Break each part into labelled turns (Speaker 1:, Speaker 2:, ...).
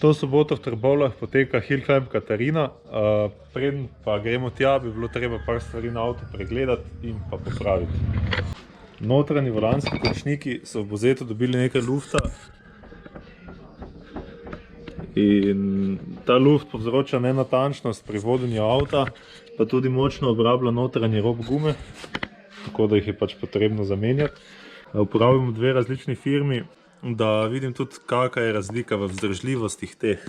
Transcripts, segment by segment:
Speaker 1: To soboto v Trbovljah poteka Hill Climb Katarina. Preden pa gremo tja, bi bilo treba par stvari na avtu pregledati in pa popraviti. Notranji volanski končniki so v Buzetu dobili nekaj lufta. In ta luft povzroča nenatančnost pri vodenju avta, pa tudi močno obrablja notranji rob gume, tako da jih je pač potrebno zamenjati. Uporabljamo dve različni firmi, da vidim tudi, kakšna je razlika v vzdržljivostih teh,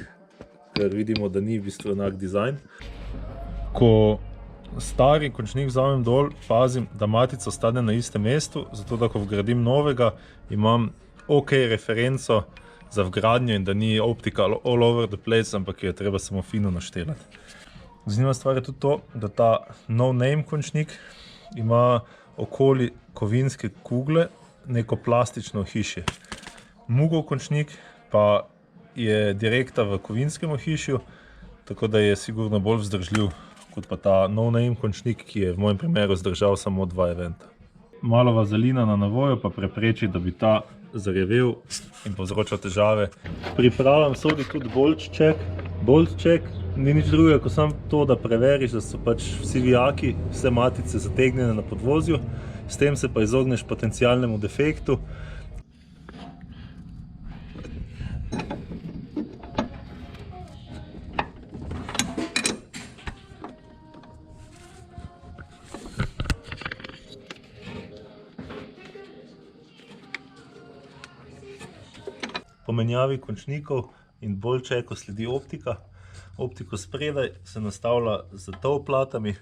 Speaker 1: ker vidimo, da ni v bistvu enak dizajn. Ko stari končnik vzamem dol, pazim, da matica ostane na istem mestu, zato da ko vgradim novega, imam ok referenco za vgradnjo in da ni optika all over the place, ampak jo je treba samo fino naštelati. Zanimiva stvar je tudi to, da ta no name končnik ima okoli kovinske kugle neko plastično ohišje. Mugov končnik pa je direkta v kovinskem ohišju, tako da je sigurno bolj vzdržljiv kot pa ta no name končnik, ki je v mojem primeru zdržal samo 2 eventa. Malo vazelina na navoju pa prepreči, da bi ta zarevel in povzročal težave. Pripravljam sodi tudi bolt check. Bolt check ni nič drugega, kot samo to, da preveriš, da so pač vsi vijaki, vse matice zategnjene na podvozju, s tem se pa izogneš potencialnemu defektu. Po menjavi končnikov in bolt checku sledi optika. Optiko spredaj se nastavlja z tow platami.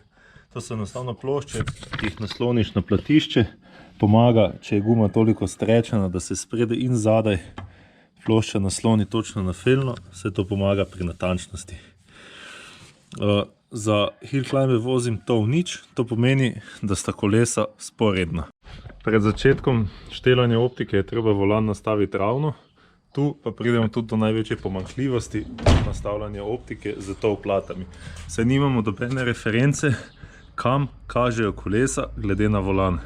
Speaker 1: To so enostavno plošče, ki jih nasloniš na platišče. Pomaga, če je guma toliko strečena, da se spredaj in zadaj plošča nasloni točno na felno. Vse to pomaga pri natančnosti. Za hill climbe vozim tow nič. To pomeni, da sta kolesa sporedna. Pred začetkom štelanja optike je treba volan nastaviti ravno. Tu pa pridemo tudi do največje pomanjkljivosti nastavljanja optike z tow platami. Saj nimamo dobene reference, kam kažejo kolesa glede na volan.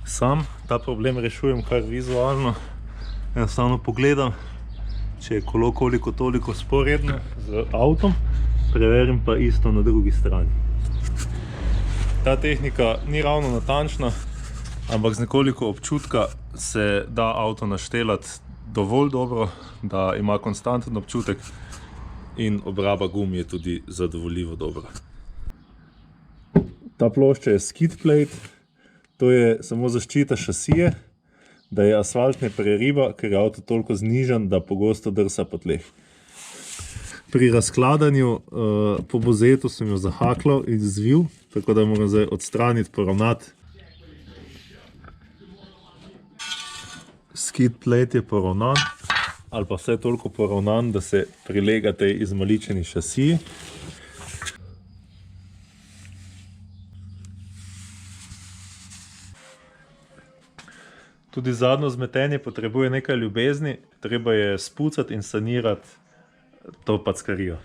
Speaker 1: Sam ta problem rešujem kar vizualno. Enostavno pogledam, če je kolo koliko toliko sporedno z avtom, preverim pa isto na drugi strani. Ta tehnika ni ravno natančna, ampak z nekoliko občutka se da avto naštelati dovolj dobro, da ima konstanten občutek in obraba gum je tudi zadovoljivo dobra. Ta plošča je skid plate, to je samo zaščita šasije, da je asfalt ne preriba, ker je avto toliko znižan, da pogosto drsa po tleh. Pri razkladanju po Buzetu sem jo zahaklal in zvil, tako da moram zdaj odstraniti, poravnati. Skid plate je poravnan, ali pa vse toliko poravnan, da se prilega tej izmaličeni šasiji. Tudi zadnjo zmetenje potrebuje nekaj ljubezni, treba je spucati in sanirati to packarijo.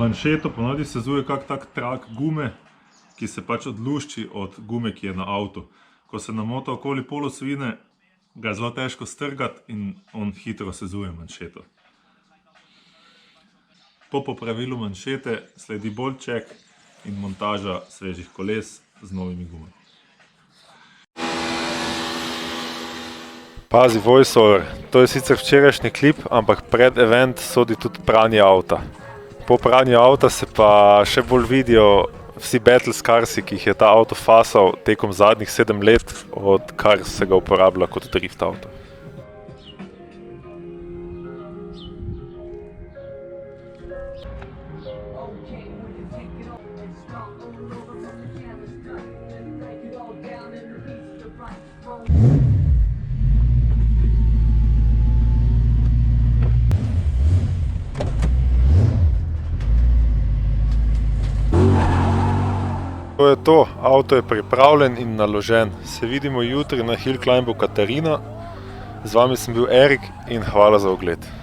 Speaker 1: Manšeto ponavadi sezuje kak tak trak gume, ki se pač odlušči od gume, ki je na avtu. Ko se namota okoli polosvine, ga je zelo težko strgati in on hitro sezuje manšeto. Po popravilu manšete sledi bolt check in montaža svežih koles z novimi gumami. Pazi, voiceover, to je sicer včerajšnji klip, ampak pred event sodi tudi pranje avta. Po pranju avta se pa še bolj vidijo vsi battle scarsi, ki jih je ta avto fasal tekom zadnjih 7 let, odkar se ga uporablja kot drift avto. To je to, avto je pripravljen in naložen. Se vidimo jutri na Hill Climbu Katarina. Z vami sem bil Erik in hvala za ogled.